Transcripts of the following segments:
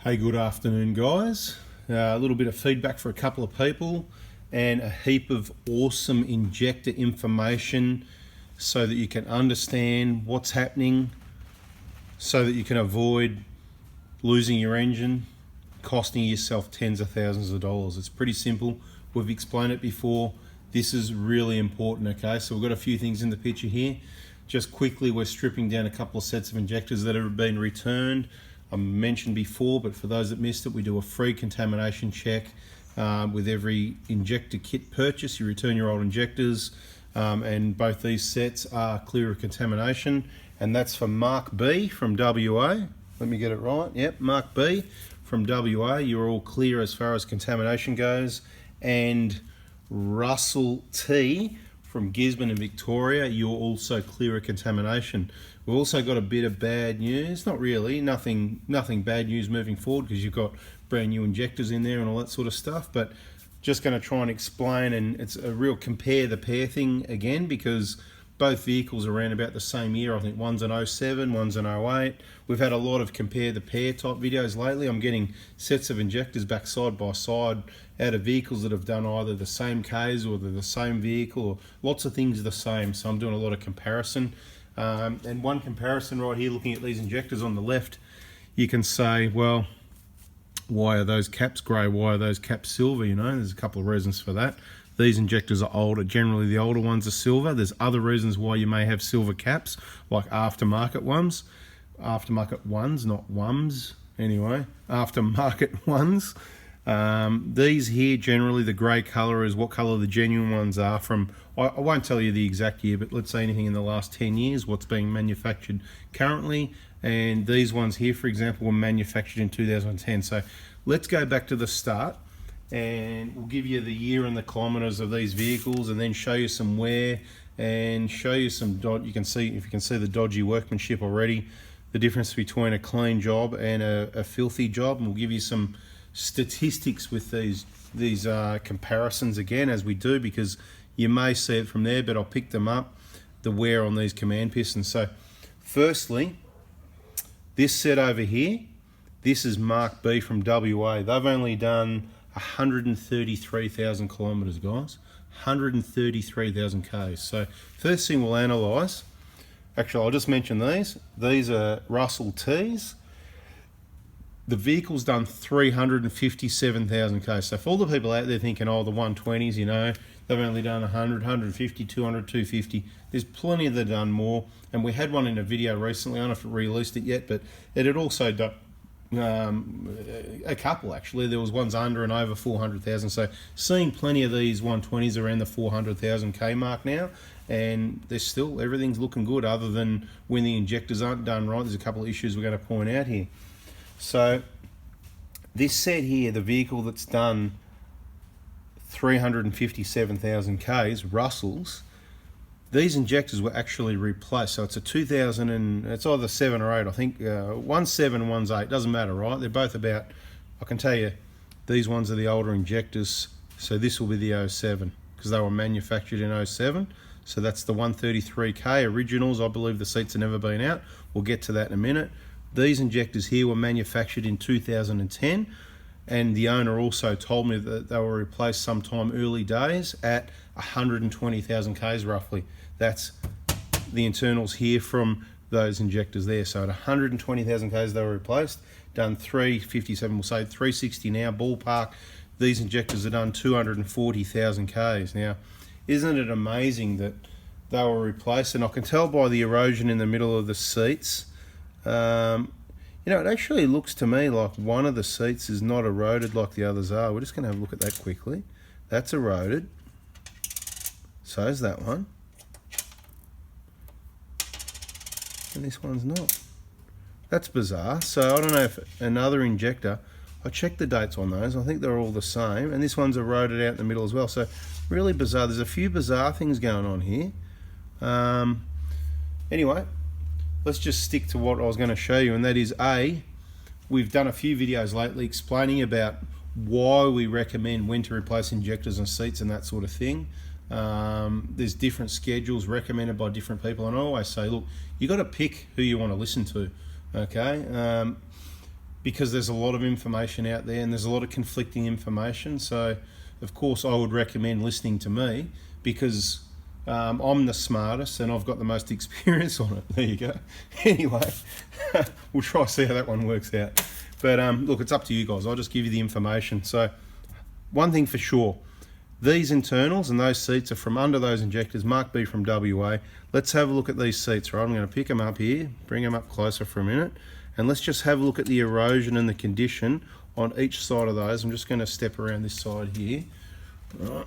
Hey, good afternoon, guys. A little bit of feedback for a couple of people and a heap of awesome injector information so that you can understand what's happening, so that you can avoid losing your engine, costing yourself tens of thousands of dollars. It's pretty simple. We've explained it before. This is really important, okay? So we've got a few things in the picture here. Just quickly, we're stripping down a couple of sets of injectors that have been returned. I mentioned before, but for those that missed it, we do a free contamination check with every injector kit purchase. You return your old injectors, and both these sets are clear of contamination, and that's for Mark B from WA. Let me get it right. Yep, Mark B from WA. You're all clear as far as contamination goes. And Russell T from Gisborne in Victoria, you're also clear of contamination. We've also got a bit of bad news. Not really, nothing bad news moving forward because you've got brand new injectors in there and all that sort of stuff, but just going to try and explain, and it's a real compare the pair thing again because both vehicles are around about the same year. I think one's an 07, one's an 08. We've had a lot of compare the pair type videos lately. I'm getting sets of injectors back side by side out of vehicles that have done either the same Ks or they're the same vehicle, or lots of things are the same. So I'm doing a lot of comparison. And one comparison right here, looking at these injectors on the left, you can say, well, why are those caps grey? Why are those caps silver? You know, there's a couple of reasons for that. These injectors are older. Generally, the older ones are silver. There's other reasons why you may have silver caps, like aftermarket ones. Aftermarket ones, not WUMs. Anyway, aftermarket ones. These here, generally, the grey colour is what colour the genuine ones are from. I won't tell you the exact year, but let's say anything in the last 10 years, what's being manufactured currently. And these ones here, for example, were manufactured in 2010. So let's go back to the start, and we'll give you the year and the kilometres of these vehicles, and then show you some wear and show you some you can see, if you can see the dodgy workmanship already, the difference between a clean job and a filthy job. And we'll give you some statistics with these comparisons again, as we do, because you may see it from there, but I'll pick them up, the wear on these command pistons. So firstly, this set over here, this is Mark B from WA. They've only done 133,000 kilometres, guys. 133,000 Ks. So first thing we'll analyse, actually I'll just mention these. These are Russell T's. The vehicle's done 357,000 Ks. So for all the people out there thinking, oh, the 120s, you know, they've only done 100, 150, 200, 250. There's plenty that have done more. And we had one in a video recently. I don't know if it released it yet, but it had also done a couple actually. There was ones under and over 400,000. So seeing plenty of these 120s around the 400,000 K mark now, and there's still, everything's looking good other than when the injectors aren't done right. There's a couple of issues we're going to point out here. So this set here, the vehicle that's done 357,000 Ks, Russell's, these injectors were actually replaced. So it's a 2000 and it's either 7 or 8. I think one's 7, one's 8. Doesn't matter, right? They're both about, I can tell you, these ones are the older injectors. So this will be the 07 because they were manufactured in 07. So that's the 133K originals. I believe the seats have never been out. We'll get to that in a minute. These injectors here were manufactured in 2010, and the owner also told me that they were replaced sometime early days at 120,000 Ks roughly. That's the internals here from those injectors there. So at 120,000 Ks they were replaced, done 357, we'll say 360 now, ballpark. These injectors are done 240,000 Ks. Now, isn't it amazing that they were replaced? And I can tell by the erosion in the middle of the seats. You know, it actually looks to me like one of the seats is not eroded like the others are. We're just going to have a look at that quickly. That's eroded. So is that one. And this one's not. That's bizarre. So I don't know if another injector, I checked the dates on those. I think they're all the same. And this one's eroded out in the middle as well. So really bizarre. There's a few bizarre things going on here. Anyway, let's just stick to what I was going to show you, and that is we've done a few videos lately explaining about why we recommend when to replace injectors and seats and that sort of thing. There's different schedules recommended by different people, and I always say, look, you got to pick who you want to listen to, okay? because there's a lot of information out there and there's a lot of conflicting information. So of course I would recommend listening to me, because I'm the smartest and I've got the most experience on it. There you go. Anyway, we'll try to see how that one works out. But look, it's up to you guys. I'll just give you the information. So one thing for sure, these internals and those seats are from under those injectors, Mark B from WA. Let's have a look at these seats, right? I'm going to pick them up here, bring them up closer for a minute, and let's just have a look at the erosion and the condition on each side of those. I'm just going to step around this side here. Right.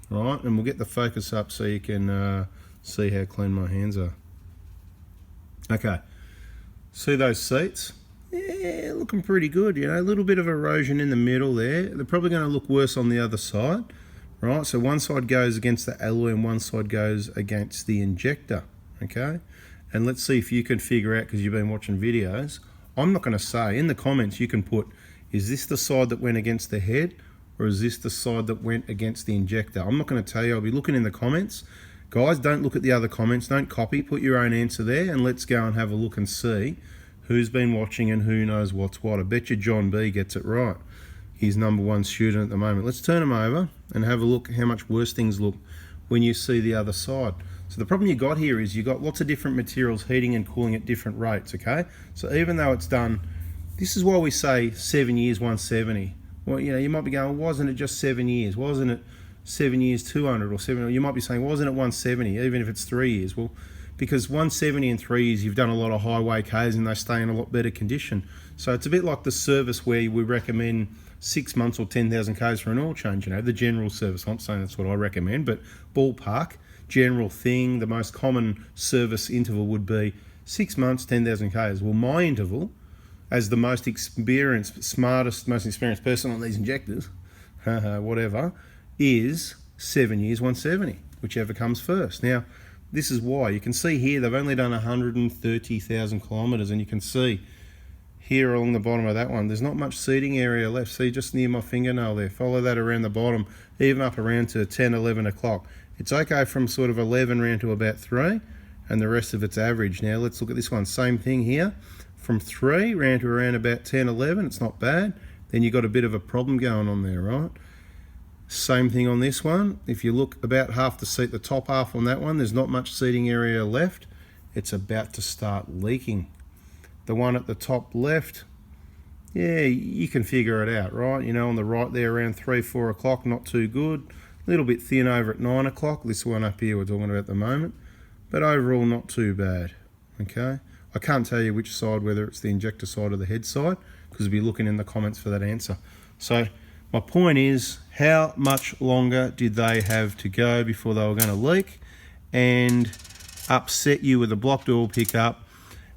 Right, and we'll get the focus up so you can see how clean my hands are. Okay, see those seats? Yeah, looking pretty good, you know, a little bit of erosion in the middle there. They're probably going to look worse on the other side, right? So one side goes against the alloy and one side goes against the injector, okay? And let's see if you can figure out, because you've been watching videos. I'm not going to say, in the comments you can put, is this the side that went against the head, or is this the side that went against the injector? I'm not going to tell you. I'll be looking in the comments. Guys, don't look at the other comments. Don't copy. Put your own answer there, and let's go and have a look and see who's been watching and who knows what's what. I bet you John B gets it right. He's #1 student at the moment. Let's turn him over and have a look how much worse things look when you see the other side. So the problem you got here is you got lots of different materials heating and cooling at different rates, okay? So even though it's done, this is why we say 7 years, 170. Well, you know, you might be going, well, wasn't it just 7 years? Wasn't it 7 years, 200 or 7? Or you might be saying, wasn't it 170, even if it's 3 years? Well, because 170 in 3 years, you've done a lot of highway Ks and they stay in a lot better condition. So it's a bit like the service where we recommend 6 months or 10,000 Ks for an oil change, you know, the general service. I'm not saying that's what I recommend, but ballpark, general thing, the most common service interval would be 6 months, 10,000 Ks. Well, my interval, as the most experienced, smartest, most experienced person on these injectors, whatever, is 7 years, 170, whichever comes first. Now, this is why. You can see here they've only done 130,000 kilometres, and you can see here along the bottom of that one, there's not much seating area left. See, just near my fingernail there. Follow that around the bottom, even up around to 10, 11 o'clock. It's okay from sort of 11 round to about 3, and the rest of it's average. Now, let's look at this one. Same thing here. From 3 round to around about 10, 11, it's not bad. Then you've got a bit of a problem going on there, right? Same thing on this one. If you look about half the seat, the top half on that one, there's not much seating area left. It's about to start leaking. The one at the top left, yeah, you can figure it out, right? You know, on the right there around 3, 4 o'clock, not too good. A little bit thin over at 9 o'clock. This one up here we're talking about at the moment. But overall, not too bad, okay? I can't tell you which side, whether it's the injector side or the head side, because we'll be looking in the comments for that answer. So my point is, how much longer did they have to go before they were going to leak and upset you with a blocked oil pickup?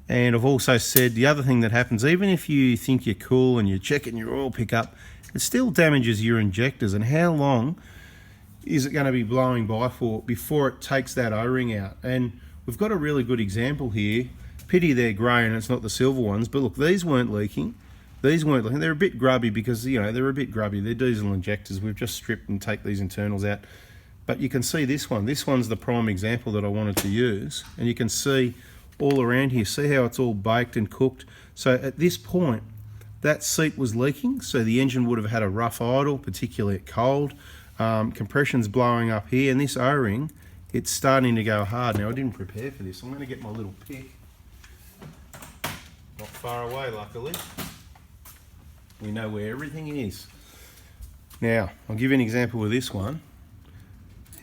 And I've also said the other thing that happens, even if you think you're cool and you're checking your oil pickup, it still damages your injectors. And how long is it going to be blowing by for before it takes that O-ring out? And we've got a really good example here. Pity they're grey and it's not the silver ones, but look, these weren't leaking. These weren't leaking. They're a bit grubby because, you know, they're a bit grubby. They're diesel injectors. We've just stripped and take these internals out. But you can see this one. This one's the prime example that I wanted to use. And you can see all around here. See how it's all baked and cooked? So at this point, that seat was leaking. So the engine would have had a rough idle, particularly at cold. Compression's blowing up here. And this O-ring, it's starting to go hard. Now, I didn't prepare for this. I'm going to get my little pick. Not far away, luckily. We know where everything is. Now, I'll give you an example with this one.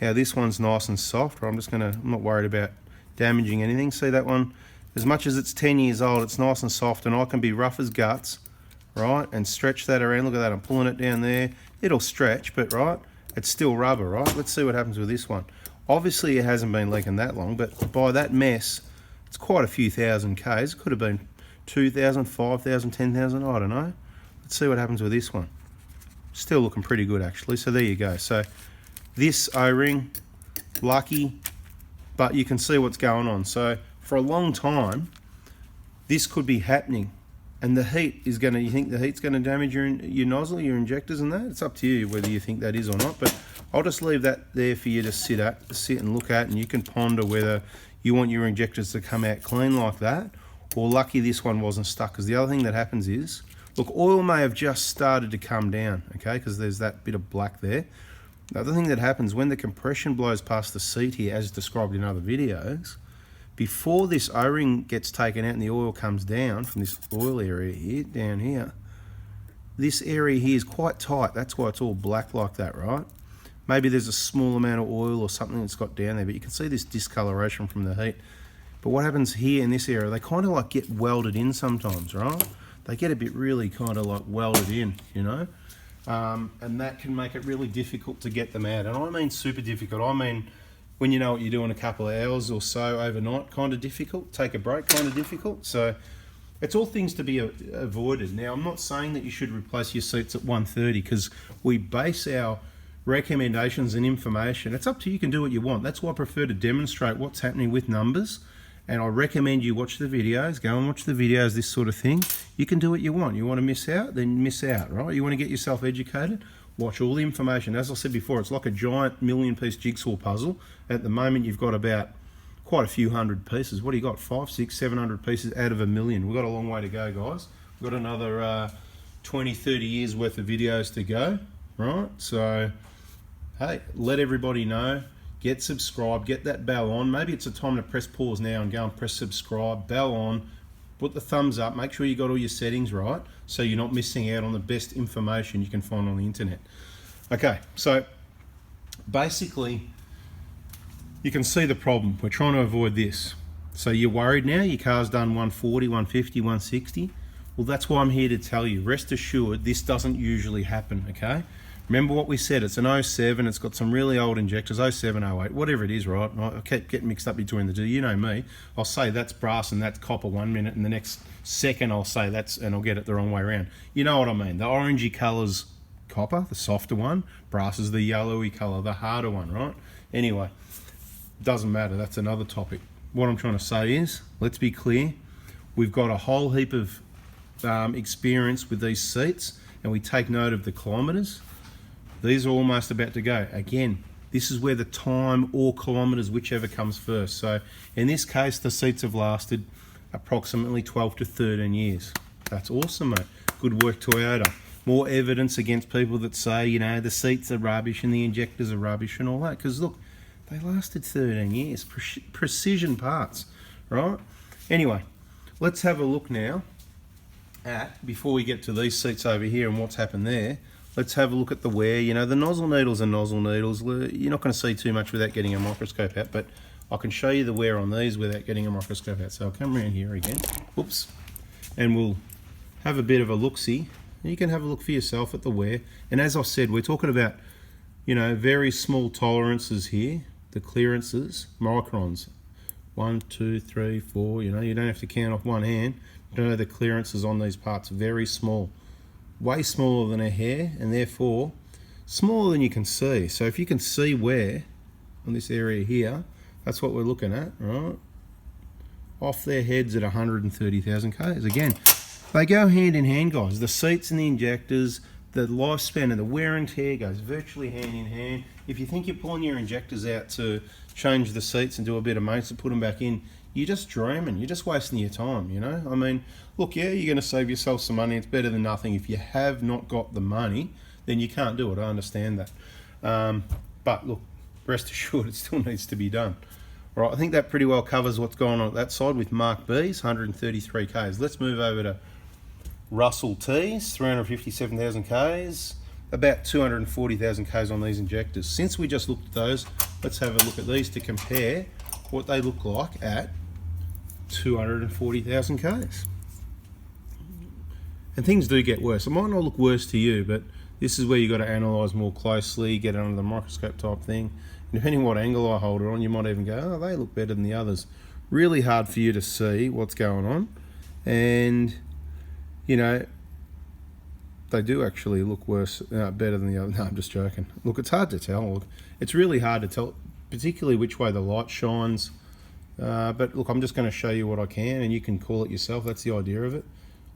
How this one's nice and soft. I'm not worried about damaging anything. See that one? As much as it's 10 years old, it's nice and soft, and I can be rough as guts, right? And stretch that around. Look at that, I'm pulling it down there. It'll stretch, but right, it's still rubber, right? Let's see what happens with this one. Obviously, it hasn't been leaking that long, but by that mess, it's quite a few thousand Ks. It could have been 2,000, 5,000, 10,000, I don't know. Let's see what happens with this one. Still looking pretty good, actually. So there you go. So this O-ring, lucky, but you can see what's going on. So for a long time, this could be happening, and the heat is going to, you think the heat's going to damage your nozzle, your injectors and that? It's up to you whether you think that is or not, but I'll just leave that there for you to sit and look at, and you can ponder whether you want your injectors to come out clean like that, Well, lucky this one wasn't stuck, because the other thing that happens is, look, oil may have just started to come down, okay, because there's that bit of black there. The other thing that happens when the compression blows past the seat here, as described in other videos, before this O-ring gets taken out and the oil comes down from this oil area here, down here, this area here is quite tight. That's why it's all black like that, right? Maybe there's a small amount of oil or something that's got down there, but you can see this discoloration from the heat. But what happens here in this area, they kind of like get welded in sometimes, right? They get a bit really kind of like welded in, you know? And that can make it really difficult to get them out. And I mean super difficult. I mean, when you know what you're doing a couple of hours or so overnight, kind of difficult. Take a break, kind of difficult. So it's all things to be avoided. Now, I'm not saying that you should replace your seats at 130, because we base our recommendations and information. It's up to you. You can do what you want. That's why I prefer to demonstrate what's happening with numbers. And I recommend you watch the videos. Go and watch the videos, this sort of thing. You can do what you want. You want to miss out, then miss out, right? You want to get yourself educated, watch all the information. As I said before, it's like a giant million-piece jigsaw puzzle. At the moment, you've got about quite a few hundred pieces. What do you got? 500, 600, 700 pieces out of a million. We've got a long way to go, guys. We've got another 20, 30 years worth of videos to go, right? So, hey, let everybody know. Get subscribed, get that bell on. Maybe it's a time to press pause now and go and press subscribe, bell on, put the thumbs up, make sure you got all your settings right so you're not missing out on the best information you can find on the internet. Okay, so basically, you can see the problem. We're trying to avoid this. So you're worried now, your car's done 140, 150, 160. Well, that's why I'm here to tell you. Rest assured, this doesn't usually happen, okay? Remember what we said, it's an 07, it's got some really old injectors, 07, 08, whatever it is, right? I keep getting mixed up between the two, you know me. I'll say that's brass and that's copper 1 minute, and the next second I'll say that's, and I'll get it the wrong way around. You know what I mean, the orangey colour's copper, the softer one, brass is the yellowy colour, the harder one, right? Anyway, doesn't matter, that's another topic. What I'm trying to say is, let's be clear, we've got a whole heap of experience with these seats, and we take note of the kilometres. These are almost about to go. Again, this is where the time or kilometres, whichever comes first. So in this case, the seats have lasted approximately 12 to 13 years. That's awesome, mate. Good work, Toyota. More evidence against people that say, you know, the seats are rubbish and the injectors are rubbish and all that. Because look, they lasted 13 years. Precision parts, right? Anyway, let's have a look now at, before we get to these seats over here and what's happened there, let's have a look at the wear. You know, the nozzle needles are nozzle needles. You're not going to see too much without getting a microscope out, but I can show you the wear on these without getting a microscope out. So I'll come around here again, whoops, and we'll have a bit of a look-see. You can have a look for yourself at the wear. And as I said, we're talking about, you know, very small tolerances here, the clearances, microns. 1, 2, 3, 4, you know, you don't have to count off one hand. You know, the clearances on these parts are very small. Way smaller than a hair, and therefore smaller than you can see. So if you can see wear on this area here, that's what we're looking at, right? Off their heads at 130,000 Ks. Again, they go hand in hand, guys. The seats and the injectors, the lifespan and the wear and tear goes virtually hand in hand. If you think you're pulling your injectors out to change the seats and do a bit of maintenance and put them back in, you're just dreaming, you're just wasting your time, you know? I mean, look, yeah, you're going to save yourself some money, it's better than nothing. If you have not got the money, then you can't do it, I understand that. But look, rest assured, it still needs to be done. All right, I think that pretty well covers what's going on at that side with Mark B's, 133 Ks. Let's move over to Russell T's, 357,000 Ks, about 240,000 Ks on these injectors. Since we just looked at those, let's have a look at these to compare what they look like at 240,000 Ks. And things do get worse. It might not look worse to you, but this is where you got to analyse more closely, get it under the microscope type thing. And depending on what angle I hold it on, you might even go, oh, they look better than the others. Really hard for you to see what's going on. And, you know, they do actually look worse, better than the other. No, I'm just joking. Look, it's hard to tell. Look, it's really hard to tell, particularly which way the light shines. But look, I'm just going to show you what I can, and you can call it yourself. That's the idea of it.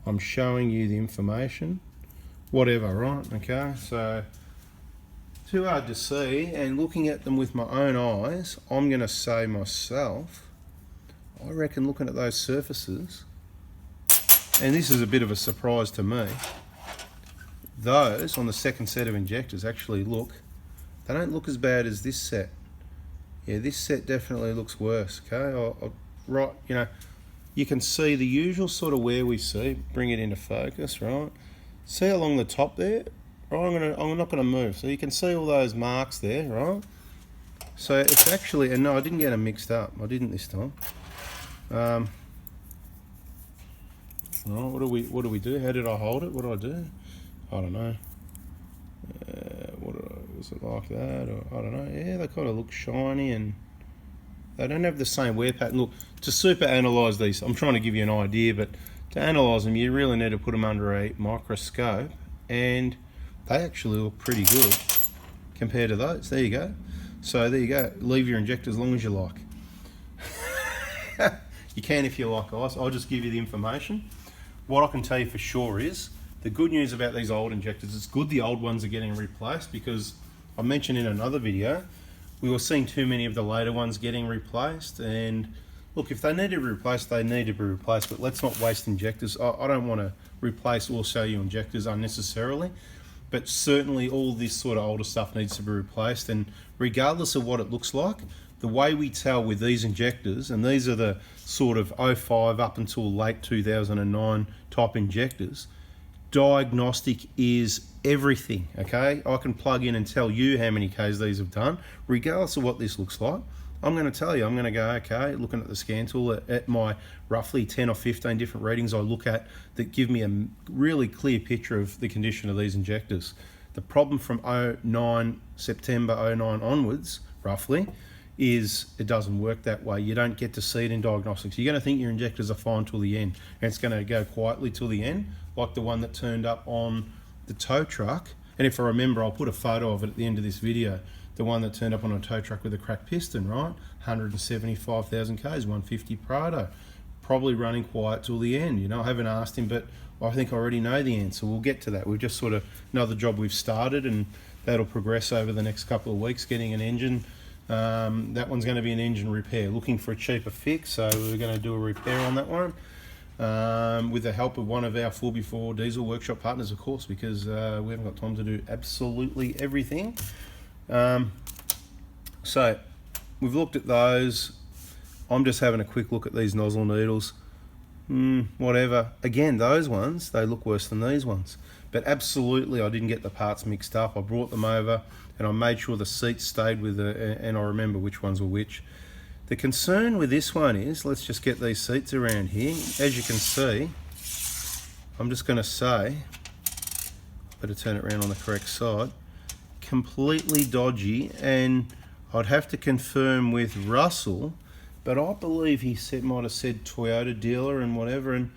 I'm showing you the information, whatever, right? Okay, so too hard to see, and looking at them with my own eyes, I'm going to say myself, I reckon looking at those surfaces, and this is a bit of a surprise to me, those on the second set of injectors actually they don't look as bad as this set. Yeah, this set definitely looks worse, okay? Right, you know, you can see the usual sort of wear we see. Bring it into focus, right? See along the top there? Right, I'm not gonna move. So you can see all those marks there, right? So it's actually, and no, I didn't get them mixed up. I didn't this time. Right, what do we do? How did I hold it? What did I do? I don't know. Was it like that? Or I don't know. Yeah, they kind of look shiny and they don't have the same wear pattern. Look, to super analyse these, I'm trying to give you an idea, but to analyse them, you really need to put them under a microscope, and they actually look pretty good compared to those. There you go. So there you go. Leave your injector as long as you like. You can if you like, guys. I'll just give you the information. What I can tell you for sure is the good news about these old injectors, it's good the old ones are getting replaced, because I mentioned in another video, we were seeing too many of the later ones getting replaced. And look, if they need to be replaced, they need to be replaced, but let's not waste injectors. I don't want to replace or sell you injectors unnecessarily, but certainly all this sort of older stuff needs to be replaced. And regardless of what it looks like, the way we tell with these injectors, and these are the sort of 05 up until late 2009 type injectors, diagnostic is everything, okay? I can plug in and tell you how many Ks these have done, regardless of what this looks like. I'm going to tell you, I'm going to go, okay, looking at the scan tool at my roughly 10 or 15 different readings I look at that give me a really clear picture of the condition of these injectors. The problem from September 09 onwards, roughly, is it doesn't work that way. You don't get to see it in diagnostics. You're going to think your injectors are fine till the end, and it's going to go quietly till the end, like the one that turned up on the tow truck. And if I remember, I'll put a photo of it at the end of this video. The one that turned up on a tow truck with a cracked piston, right? 175,000 Ks, 150 Prado. Probably running quiet till the end. You know, I haven't asked him, but I think I already know the answer. We'll get to that. We've just sort of another job we've started, and that'll progress over the next couple of weeks, getting an engine. That one's going to be an engine repair. Looking for a cheaper fix, so we're going to do a repair on that one. With the help of one of our 4x4 diesel workshop partners, of course, because we haven't got time to do absolutely everything. So we've looked at those. I'm just having a quick look at these nozzle needles. Whatever. Again, those ones, they look worse than these ones. But absolutely, I didn't get the parts mixed up. I brought them over and I made sure the seats stayed with and I remember which ones were which. The concern with this one is, let's just get these seats around here. As you can see, I'm just going to say, better turn it around on the correct side, completely dodgy, and I'd have to confirm with Russell, but I believe he might have said Toyota dealer and whatever, and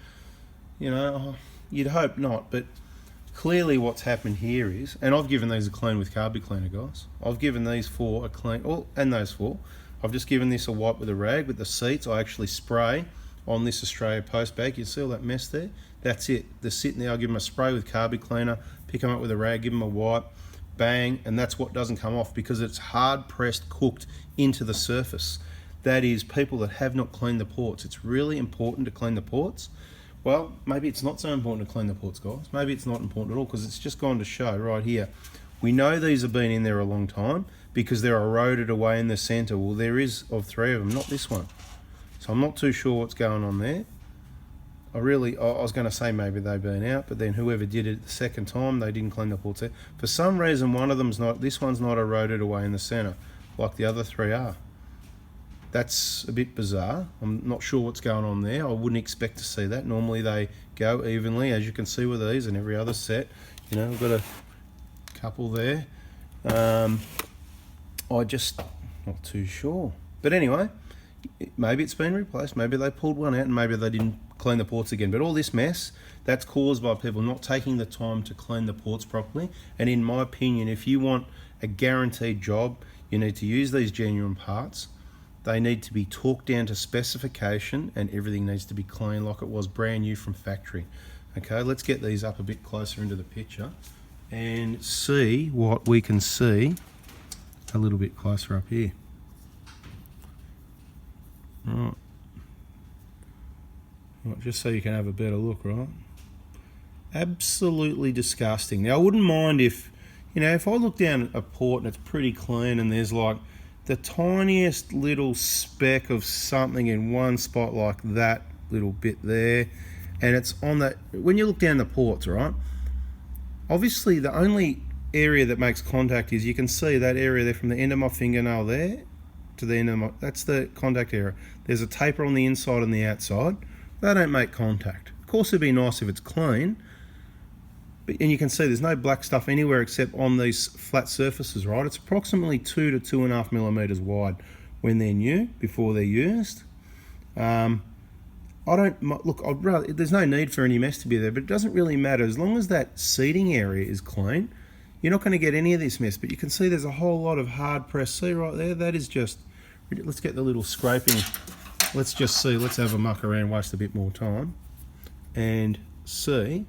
you know, you'd hope not, but clearly what's happened here is, and I've given these a clean with Carby Cleaner, guys. I've given these four a clean, and those four. I've just given this a wipe with a rag. With the seats, I actually spray on this Australia Post bag. You see all that mess there? That's it. They're sitting there. I'll give them a spray with Carby Cleaner, pick them up with a rag, give them a wipe, bang, and that's what doesn't come off because it's hard pressed, cooked into the surface. That is people that have not cleaned the ports. It's really important to clean the ports. Well, maybe it's not so important to clean the ports, guys. Maybe it's not important at all because it's just gone to show right here. We know these have been in there a long time because they're eroded away in the center. Well, there is of three of them, not this one. So I'm not too sure what's going on there. I was going to say maybe they've been out, but then whoever did it the second time, they didn't clean the ports there. For some reason, this one's not eroded away in the center like the other three are. That's a bit bizarre. I'm not sure what's going on there. I wouldn't expect to see that. Normally they go evenly, as you can see with these and every other set. You know, I've got a couple there. I just not too sure. But anyway, maybe it's been replaced. Maybe they pulled one out and maybe they didn't clean the ports again. But all this mess, that's caused by people not taking the time to clean the ports properly. And in my opinion, if you want a guaranteed job, you need to use these genuine parts. They need to be torqued down to specification and everything needs to be clean like it was brand new from factory. Okay, let's get these up a bit closer into the picture and see what we can see a little bit closer up here. Right. Right, just so you can have a better look, right? Absolutely disgusting. Now I wouldn't mind if, if I look down a port and it's pretty clean and there's like the tiniest little speck of something in one spot like that little bit there, and it's on that, when you look down the ports, right, obviously the only area that makes contact is, you can see that area there from the end of my fingernail there to the end of my, that's the contact area. There's a taper on the inside and the outside. They don't make contact. Of course it'd be nice if it's clean, and you can see there's no black stuff anywhere except on these flat surfaces, right? It's approximately 2 to 2.5 millimeters wide when they're new, before they're used. I don't look. I'd rather, there's no need for any mess to be there, but it doesn't really matter as long as that seating area is clean. You're not going to get any of this mess. But you can see there's a whole lot of hard pressed. See right there? That is just. Let's get the little scraping. Let's just see. Let's have a muck around, waste a bit more time, and see.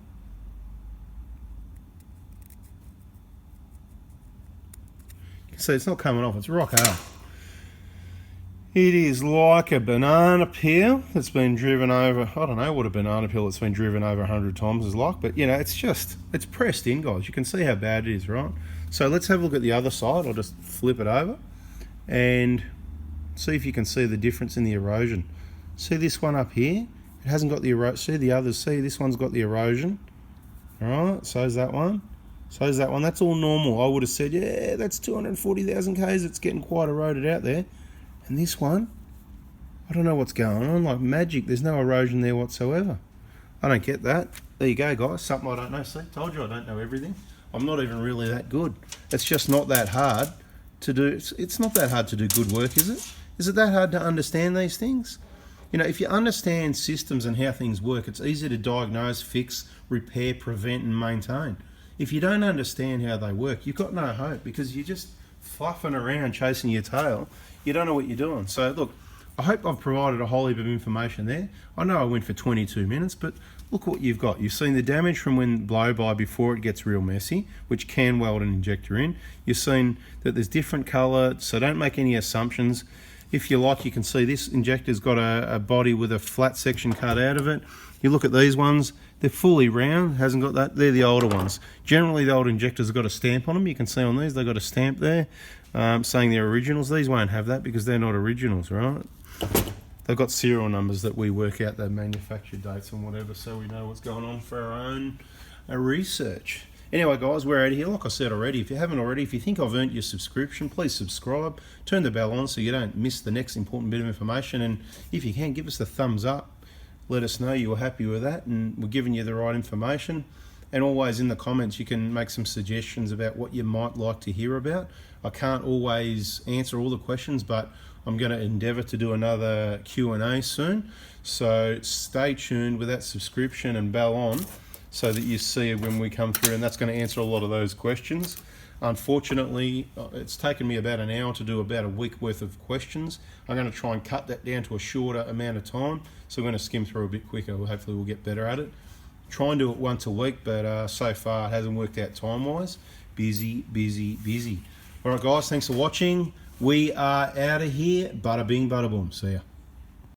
So it's not coming off, it's rock hard. It is like a banana peel that's been driven over, I don't know what a banana peel that's been driven over 100 times is like, but it's pressed in, guys. You can see how bad it is, right? So let's have a look at the other side. I'll just flip it over and see if you can see the difference in the erosion. See this one up here? It hasn't got the erosion. See the others, see this one's got the erosion. All right, so's that one. So's that one. That's all normal. I would have said, yeah, that's 240,000 Ks. It's getting quite eroded out there. And this one, I don't know what's going on. Like magic, there's no erosion there whatsoever. I don't get that. There you go, guys. Something I don't know. See, told you I don't know everything. I'm not even really that good. It's just not that hard to do. It's not that hard to do good work, is it? Is it that hard to understand these things? If you understand systems and how things work, it's easy to diagnose, fix, repair, prevent, and maintain. If you don't understand how they work, you've got no hope, because you're just fluffing around chasing your tail. You don't know what you're doing. So look, I hope I've provided a whole heap of information there. I know I went for 22 minutes, but look what you've got. You've seen the damage from when blow-by before it gets real messy, which can weld an injector in. You've seen that there's different colour, so don't make any assumptions. If you like, you can see this injector's got a body with a flat section cut out of it. You look at these ones, they're fully round, hasn't got that. They're the older ones. Generally, the old injectors have got a stamp on them. You can see on these, they've got a stamp there saying they're originals. These won't have that because they're not originals, right? They've got serial numbers that we work out their manufacture dates and whatever, so we know what's going on for our own research. Anyway, guys, we're out of here. Like I said already, if you haven't already, if you think I've earned your subscription, please subscribe. Turn the bell on so you don't miss the next important bit of information. And if you can, give us the thumbs up. Let us know you were happy with that and we're giving you the right information. And always in the comments, you can make some suggestions about what you might like to hear about. I can't always answer all the questions, but I'm going to endeavour to do another Q&A soon. So stay tuned with that subscription and bell on, so that you see when we come through, and that's going to answer a lot of those questions. Unfortunately, it's taken me about an hour to do about a week worth of questions. I'm going to try and cut that down to a shorter amount of time, so I'm going to skim through a bit quicker. Hopefully we'll get better at it. Try and do it once a week, but so far it hasn't worked out time-wise. Busy, busy, busy. All right, guys, thanks for watching. We are out of here. Bada bing, bada boom. See ya.